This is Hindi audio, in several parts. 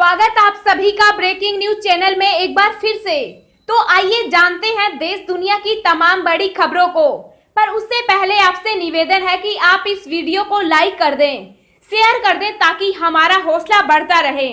स्वागत आप सभी का ब्रेकिंग न्यूज चैनल में एक बार फिर से। तो आइए जानते हैं देश दुनिया की तमाम बड़ी खबरों को। पर उससे पहले आपसे निवेदन है कि आप इस वीडियो को लाइक कर दें, शेयर कर दें ताकि हमारा हौसला बढ़ता रहे।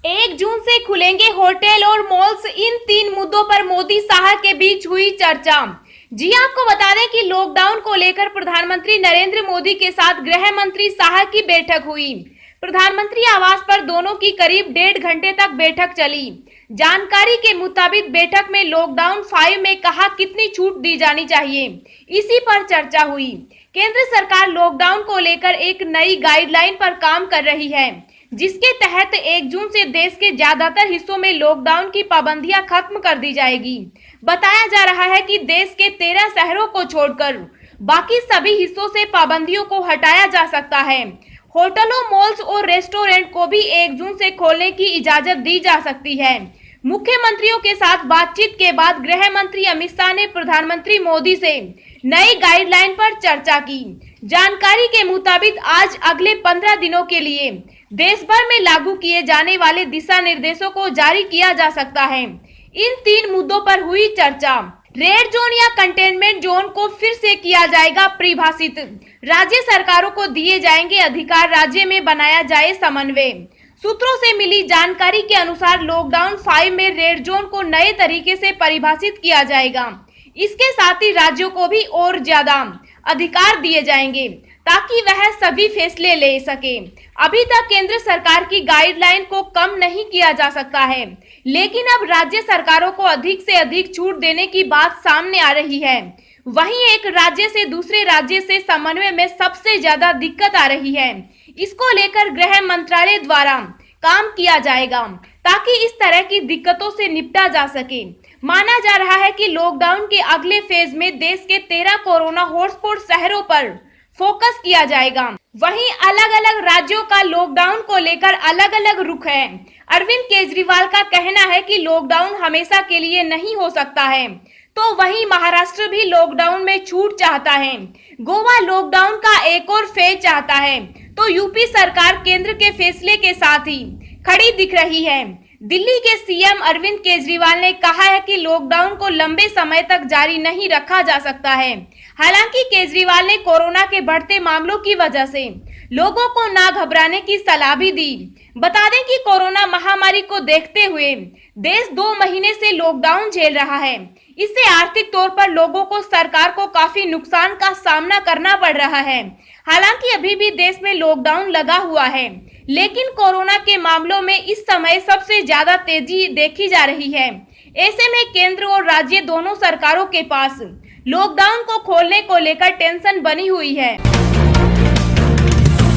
1 जून से खुलेंगे होटल और मॉल्स, इन 3 मुद्दों पर मोदी शाह के बीच हुई चर्चा। जी आपको बता दें कि लॉकडाउन को लेकर प्रधानमंत्री नरेंद्र मोदी के साथ गृह मंत्री शाह की बैठक हुई। प्रधानमंत्री आवास पर दोनों की करीब 1.5 घंटे तक बैठक चली। जानकारी के मुताबिक बैठक में लॉकडाउन 5 में कहा कितनी छूट दी जानी चाहिए, इसी पर चर्चा हुई। केंद्र सरकार लॉकडाउन को लेकर एक नई गाइडलाइन पर काम कर रही है, जिसके तहत 1 जून से देश के ज्यादातर हिस्सों में लॉकडाउन की पाबंदियां खत्म कर दी जाएगी। बताया जा रहा है कि देश के 13 शहरों को छोड़कर बाकी सभी हिस्सों से पाबंदियों को हटाया जा सकता है। होटलों, मॉल्स और रेस्टोरेंट को भी 1 जून से खोलने की इजाजत दी जा सकती है। मुख्यमंत्रियों के साथ बातचीत के बाद गृह मंत्री अमित शाह ने प्रधानमंत्री मोदी से नई गाइडलाइन पर चर्चा की। जानकारी के मुताबिक आज अगले 15 दिनों के लिए देश भर में लागू किए जाने वाले दिशा निर्देशों को जारी किया जा सकता है। इन 3 मुद्दों पर हुई चर्चा। रेड जोन या कंटेनमेंट जोन को फिर से किया जाएगा परिभाषित। राज्य सरकारों को दिए जाएंगे अधिकार, राज्य में बनाया जाए समन्वय। सूत्रों से मिली जानकारी के अनुसार लॉकडाउन 5 में रेड जोन को नए तरीके से परिभाषित किया जाएगा। इसके साथ ही राज्यों को भी और ज्यादा अधिकार दिए जाएंगे ताकि वह सभी फैसले ले सके। अभी तक केंद्र सरकार की गाइडलाइन को कम नहीं किया जा सकता है, लेकिन अब राज्य सरकारों को अधिक से अधिक छूट देने की बात सामने आ रही है। वहीं एक राज्य से दूसरे राज्य से समन्वय में सबसे ज्यादा दिक्कत आ रही है। इसको लेकर गृह मंत्रालय द्वारा काम किया जाएगा ताकि इस तरह की दिक्कतों से निपटा जा सके। माना जा रहा है कि लॉकडाउन के अगले फेज में देश के 13 कोरोना हॉटस्पॉट शहरों पर फोकस किया जाएगा। वहीं अलग अलग राज्यों का लॉकडाउन को लेकर अलग अलग रुख है। अरविंद केजरीवाल का कहना है कि लॉकडाउन हमेशा के लिए नहीं हो सकता है, तो वहीं महाराष्ट्र भी लॉकडाउन में छूट चाहता है। गोवा लॉकडाउन का एक और फेज चाहता है, तो यूपी सरकार केंद्र के फैसले के साथ ही खड़ी दिख रही है। दिल्ली के सीएम अरविंद केजरीवाल ने कहा है कि लॉकडाउन को लंबे समय तक जारी नहीं रखा जा सकता है। हालांकि केजरीवाल ने कोरोना के बढ़ते मामलों की वजह से लोगों को ना घबराने की सलाह भी दी। बता दें कि कोरोना महामारी को देखते हुए देश 2 महीने से लॉकडाउन झेल रहा है। इससे आर्थिक तौर पर लोगों को, सरकार को काफी नुकसान का सामना करना पड़ रहा है। हालांकि अभी भी देश में लॉकडाउन लगा हुआ है, लेकिन कोरोना के मामलों में इस समय सबसे ज्यादा तेजी देखी जा रही है। ऐसे में केंद्र और राज्य दोनों सरकारों के पास लॉकडाउन को खोलने को लेकर टेंशन बनी हुई है।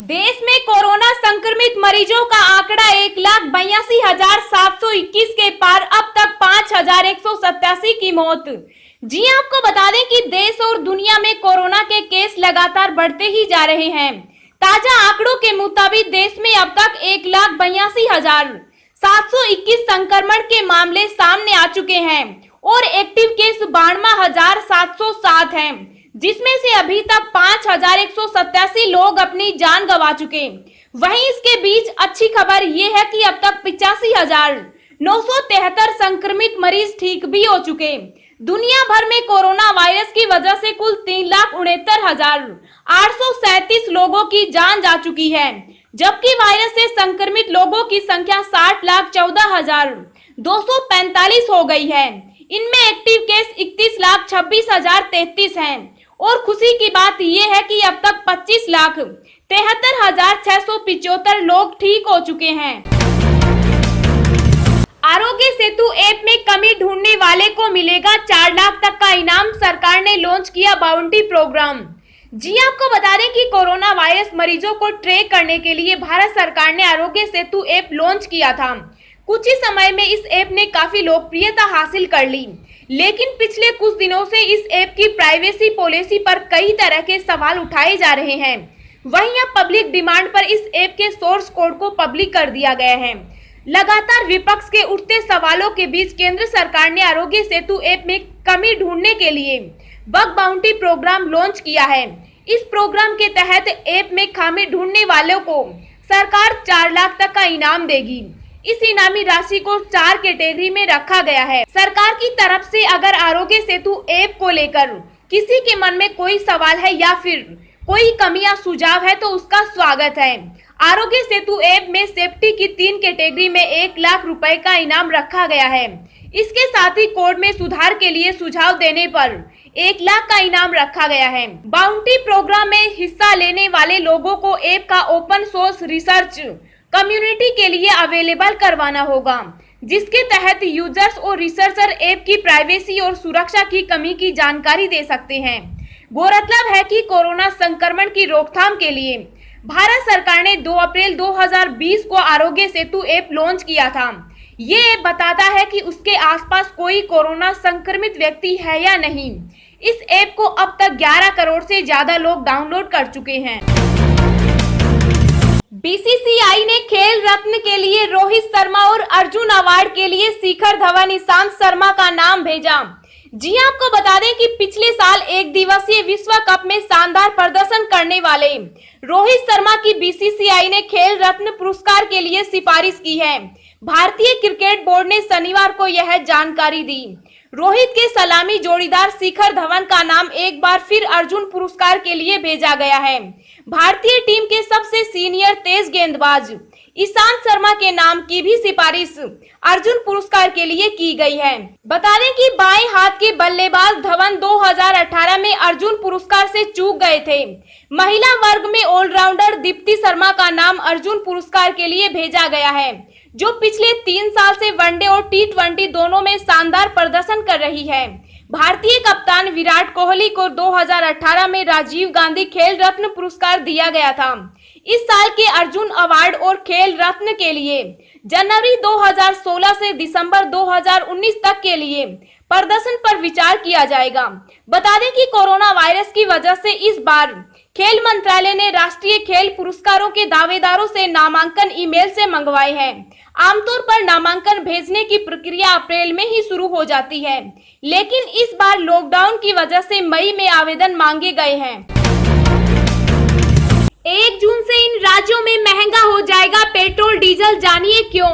देश में कोरोना संक्रमित मरीजों का आंकड़ा 1,82,721 के पार, अब तक 5,187 की मौत। जी आपको बता दें कि देश और दुनिया में कोरोना के केस लगातार बढ़ते ही जा रहे हैं। ताजा आंकड़ों के मुताबिक देश में अब तक 1,82,721 संक्रमण के मामले सामने आ चुके हैं और एक्टिव केस 92,707 हैं, जिसमें से अभी तक 5,187 लोग अपनी जान गंवा चुके। वहीं इसके बीच अच्छी खबर ये है कि अब तक 85,973 संक्रमित मरीज ठीक भी हो चुके। दुनिया भर में कोरोना वायरस की वजह से कुल 3,69,837 लोगों की जान जा चुकी है, जबकि वायरस से संक्रमित लोगों की संख्या 60,14,245 हो गई है। इनमें एक्टिव केस 31,26,033 हैं और खुशी की बात यह है कि अब तक 25,73,675 लोग ठीक हो चुके हैं। आरोग्य सेतु ऐप में कमी ढूंढने वाले को मिलेगा 4 लाख तक का इनाम, सरकार ने लॉन्च किया बाउंटी प्रोग्राम। जी आपको बता दें कि कोरोना वायरस मरीजों को ट्रैक करने के लिए भारत सरकार ने आरोग्य सेतु ऐप लॉन्च किया था। कुछ ही समय में इस ऐप ने काफी लोकप्रियता हासिल कर ली, लेकिन पिछले कुछ दिनों से इस ऐप की प्राइवेसी पॉलिसी पर कई तरह के सवाल उठाए जा रहे हैं। वहीं अब पब्लिक डिमांड पर इस ऐप के सोर्स कोड को पब्लिक कर दिया गया है। लगातार विपक्ष के उठते सवालों के बीच केंद्र सरकार ने आरोग्य सेतु ऐप में कमी ढूंढने के लिए बग बाउंटी प्रोग्राम लॉन्च किया है। इस प्रोग्राम के तहत ऐप में खामी ढूंढने वालों को सरकार 4 लाख तक का इनाम देगी। इस इनामी राशि को 4 कैटेगरी में रखा गया है। सरकार की तरफ से अगर आरोग्य सेतु ऐप को लेकर किसी के मन में कोई सवाल है या फिर कोई कमी या सुझाव है तो उसका स्वागत है। आरोग्य सेतु ऐप में सेफ्टी की 3 कैटेगरी में 1 लाख रुपए का इनाम रखा गया है। इसके साथ ही कोड में सुधार के लिए सुझाव देने पर 1 लाख का इनाम रखा गया है। बाउंटी प्रोग्राम में हिस्सा लेने वाले लोगों को ऐप का ओपन सोर्स रिसर्च कम्युनिटी के लिए अवेलेबल करवाना होगा, जिसके तहत यूजर्स और रिसर्चर ऐप की प्राइवेसी और सुरक्षा की कमी की जानकारी दे सकते हैं। गौरतलब है कि कोरोना संक्रमण की रोकथाम के लिए भारत सरकार ने 2 अप्रैल 2020 को आरोग्य सेतु ऐप लॉन्च किया था। ये ऐप बताता है कि उसके आसपास कोई कोरोना संक्रमित व्यक्ति है या नहीं। इस ऐप को अब तक 11 करोड़ से ज्यादा लोग डाउनलोड कर चुके हैं। बीसीसीआई ने खेल रत्न के लिए रोहित शर्मा और अर्जुन अवार्ड के लिए शिखर धवन, ईशांत शर्मा का नाम भेजा। जी आपको बता दें कि पिछले साल एक दिवसीय विश्व कप में शानदार प्रदर्शन करने वाले रोहित शर्मा की बीसीसीआई ने खेल रत्न पुरस्कार के लिए सिफारिश की है। भारतीय क्रिकेट बोर्ड ने शनिवार को यह जानकारी दी। रोहित के सलामी जोड़ीदार शिखर धवन का नाम एक बार फिर अर्जुन पुरस्कार के लिए भेजा गया है। भारतीय टीम के सबसे सीनियर तेज गेंदबाज ईशांत शर्मा के नाम की भी सिफारिश अर्जुन पुरस्कार के लिए की गई है। बता दें कि बाएं हाथ के बल्लेबाज धवन 2018 में अर्जुन पुरस्कार से चूक गए थे। महिला वर्ग में ऑलराउंडर दीप्ति शर्मा का नाम अर्जुन पुरस्कार के लिए भेजा गया है, जो पिछले 3 साल से वनडे और T20 दोनों में शानदार प्रदर्शन कर रही है। भारतीय कप्तान विराट कोहली को 2018 में राजीव गांधी खेल रत्न पुरस्कार दिया गया था। इस साल के अर्जुन अवार्ड और खेल रत्न के लिए जनवरी 2016 से दिसंबर 2019 तक के लिए प्रदर्शन पर विचार किया जाएगा। बता दें कि कोरोना वायरस की वजह से इस बार खेल मंत्रालय ने राष्ट्रीय खेल पुरस्कारों के दावेदारों से नामांकन ईमेल से मंगवाए हैं। आमतौर पर नामांकन भेजने की प्रक्रिया अप्रैल में ही शुरू हो जाती है, लेकिन इस बार लॉकडाउन की वजह से मई में आवेदन मांगे गए हैं। 1 जून से इन राज्यों में महंगा हो जाएगा पेट्रोल डीजल, जानिए क्यों।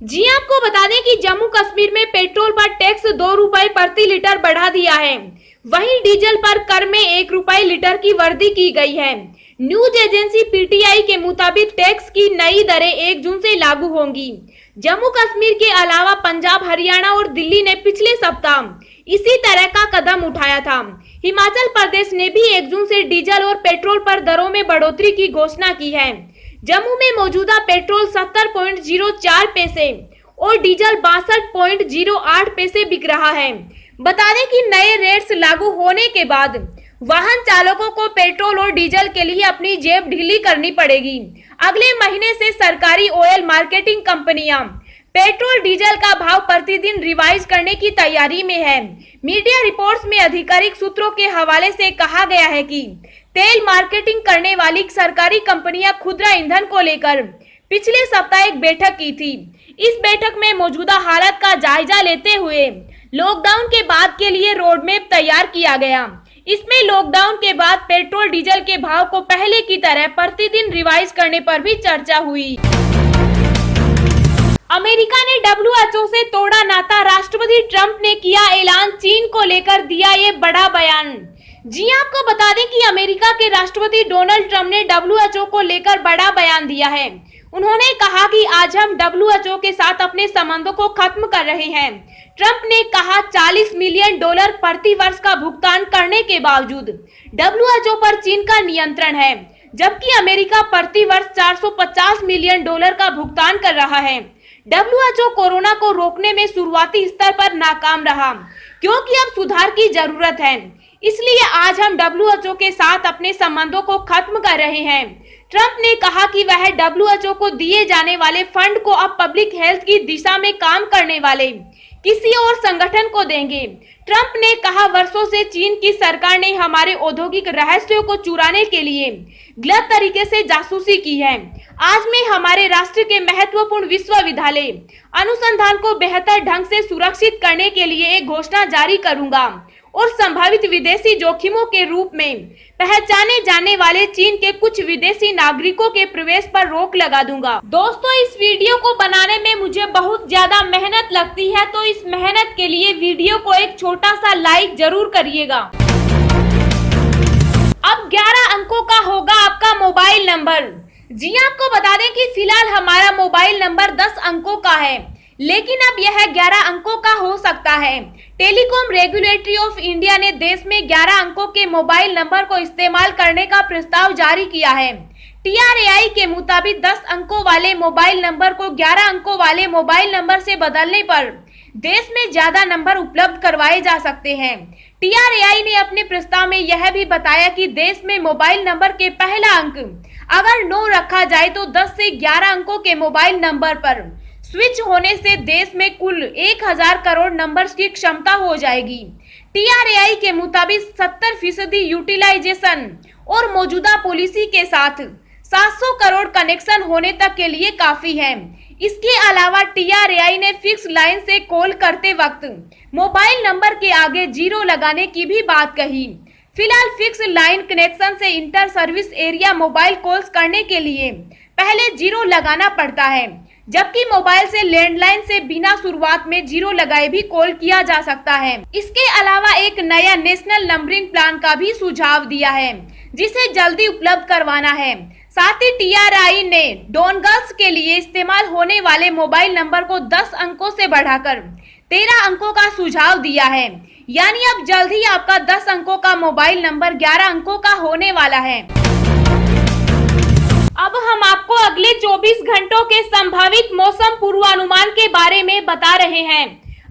जी आपको बता दें कि जम्मू कश्मीर में पेट्रोल पर टैक्स 2 रुपए प्रति लीटर बढ़ा दिया है। वहीं डीजल पर कर में 1 रुपए लीटर की वृद्धि की गई है। न्यूज एजेंसी पीटीआई के मुताबिक टैक्स की नई दरें 1 जून से लागू होंगी। जम्मू कश्मीर के अलावा पंजाब, हरियाणा और दिल्ली ने पिछले सप्ताह इसी तरह का कदम उठाया था। हिमाचल प्रदेश ने भी 1 जून से डीजल और पेट्रोल पर दरों में बढ़ोतरी की घोषणा की है। जम्मू में मौजूदा पेट्रोल 70.04 पैसे और डीजल 62.08 पैसे बिक रहा है। बता दें कि नए रेट्स लागू होने के बाद वाहन चालकों को पेट्रोल और डीजल के लिए अपनी जेब ढीली करनी पड़ेगी। अगले महीने से सरकारी ऑयल मार्केटिंग कंपनियां पेट्रोल डीजल का भाव प्रतिदिन रिवाइज करने की तैयारी में है। मीडिया रिपोर्ट्स में आधिकारिक सूत्रों के हवाले से कहा गया है कि तेल मार्केटिंग करने वाली सरकारी कंपनियां खुदरा ईंधन को लेकर पिछले सप्ताह एक बैठक की थी। इस बैठक में मौजूदा हालत का जायजा लेते हुए लॉकडाउन के बाद के लिए रोड मैप तैयार किया गया। इसमें लॉकडाउन के बाद पेट्रोल डीजल के भाव को पहले की तरह प्रतिदिन रिवाइज करने पर भी चर्चा हुई। अमेरिका ने WHO से तोड़ा नाता, राष्ट्रपति ट्रंप ने किया ऐलान, चीन को लेकर दिया ये बड़ा बयान। जी आपको बता दें कि अमेरिका के राष्ट्रपति डोनाल्ड ट्रंप ने WHO को लेकर बड़ा बयान दिया है। उन्होंने कहा कि आज हम WHO के साथ अपने संबंधों को खत्म कर रहे हैं। ट्रंप ने कहा $40 मिलियन प्रति वर्ष का भुगतान करने के बावजूद WHO पर चीन का नियंत्रण है, जबकि अमेरिका प्रति वर्ष $450 मिलियन का भुगतान कर रहा है। WHO कोरोना को रोकने में शुरुआती स्तर पर नाकाम रहा, क्योंकि अब सुधार की जरूरत है। इसलिए आज हम WHO के साथ अपने संबंधों को खत्म कर रहे हैं। ट्रंप ने कहा कि वह WHO को दिए जाने वाले फंड को अब पब्लिक हेल्थ की दिशा में काम करने वाले किसी और संगठन को देंगे। ट्रंप ने कहा, वर्षों से चीन की सरकार ने हमारे औद्योगिक रहस्यों को चुराने के लिए गलत तरीके से जासूसी की है। आज मैं हमारे राष्ट्र के महत्वपूर्ण विश्वविद्यालय अनुसंधान को बेहतर ढंग से सुरक्षित करने के लिए एक घोषणा जारी करूंगा और संभावित विदेशी जोखिमों के रूप में पहचाने जाने वाले चीन के कुछ विदेशी नागरिकों के प्रवेश पर रोक लगा दूंगा। दोस्तों, इस वीडियो को बनाने में मुझे बहुत ज्यादा मेहनत लगती है, तो इस मेहनत के लिए वीडियो को एक छोटा सा लाइक जरूर करिएगा। अब 11 अंकों का होगा आपका मोबाइल नंबर। जी आपको बता दें कि फिलहाल हमारा मोबाइल नंबर 10 अंकों का है, लेकिन अब यह 11 अंकों का हो सकता है। टेलीकॉम रेगुलेटरी ऑफ इंडिया ने देश में 11 अंकों के मोबाइल नंबर को इस्तेमाल करने का प्रस्ताव जारी किया है। TRAI के मुताबिक 10 अंकों वाले मोबाइल नंबर को 11 अंकों वाले मोबाइल नंबर से बदलने पर देश में ज्यादा नंबर उपलब्ध करवाए जा सकते हैं। TRAI ने अपने प्रस्ताव में यह भी बताया कि देश में मोबाइल नंबर के पहला अंक अगर 9 रखा जाए तो 10 से 11 अंकों के मोबाइल नंबर पर स्विच होने से देश में कुल 1000 करोड़ नंबर्स की क्षमता हो जाएगी। TRAI के मुताबिक 70% यूटिलाइजेशन और मौजूदा पॉलिसी के साथ 700 करोड़ कनेक्शन होने तक के लिए काफी है। इसके अलावा TRAI ने फिक्स लाइन से कॉल करते वक्त मोबाइल नंबर के आगे 0 लगाने की भी बात कही। फिलहाल फिक्स लाइन कनेक्शन से inter service area mobile calls करने के लिए पहले 0 लगाना पड़ता है, जबकि मोबाइल से लैंडलाइन से बिना शुरुआत में 0 लगाए भी कॉल किया जा सकता है। इसके अलावा एक नया नेशनल नंबरिंग प्लान का भी सुझाव दिया है, जिसे जल्दी उपलब्ध करवाना है। साथ ही TRAI ने डोनगल्स के लिए इस्तेमाल होने वाले मोबाइल नंबर को 10 अंकों से बढ़ाकर 13 अंकों का सुझाव दिया है। यानी अब जल्द ही आपका 10 अंकों का मोबाइल नंबर 11 अंकों का होने वाला है। अब हम आपको अगले 24 घंटों के संभावित मौसम पूर्वानुमान के बारे में बता रहे हैं।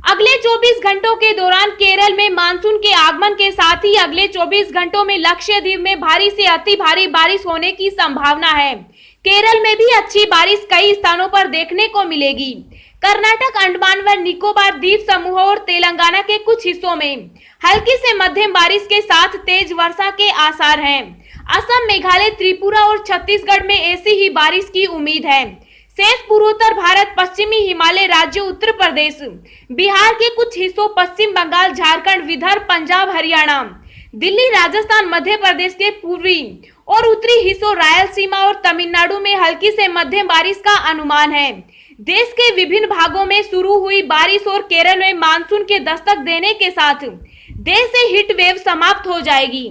अगले 24 घंटों के दौरान केरल में मानसून के आगमन के साथ ही अगले 24 घंटों में लक्षद्वीप में भारी से अति भारी बारिश होने की संभावना है। केरल में भी अच्छी बारिश कई स्थानों पर देखने को मिलेगी। कर्नाटक, अंडमान व निकोबार द्वीप समूह और तेलंगाना के कुछ हिस्सों में हल्की से मध्यम बारिश के साथ तेज वर्षा के आसार हैं। असम, मेघालय, त्रिपुरा और छत्तीसगढ़ में ऐसी ही बारिश की उम्मीद है। शेष पूर्वोत्तर भारत, पश्चिमी हिमालय राज्यों, उत्तर प्रदेश, बिहार के कुछ हिस्सों, पश्चिम बंगाल, झारखंड, विदर्भ, पंजाब, हरियाणा, दिल्ली, राजस्थान, मध्य प्रदेश के पूर्वी और उत्तरी हिस्सों, रायलसीमा और तमिलनाडु में हल्की से मध्यम बारिश का अनुमान है। देश के विभिन्न भागों में शुरू हुई बारिश और केरल में मानसून के दस्तक देने के साथ देश से हीट वेव समाप्त हो जाएगी।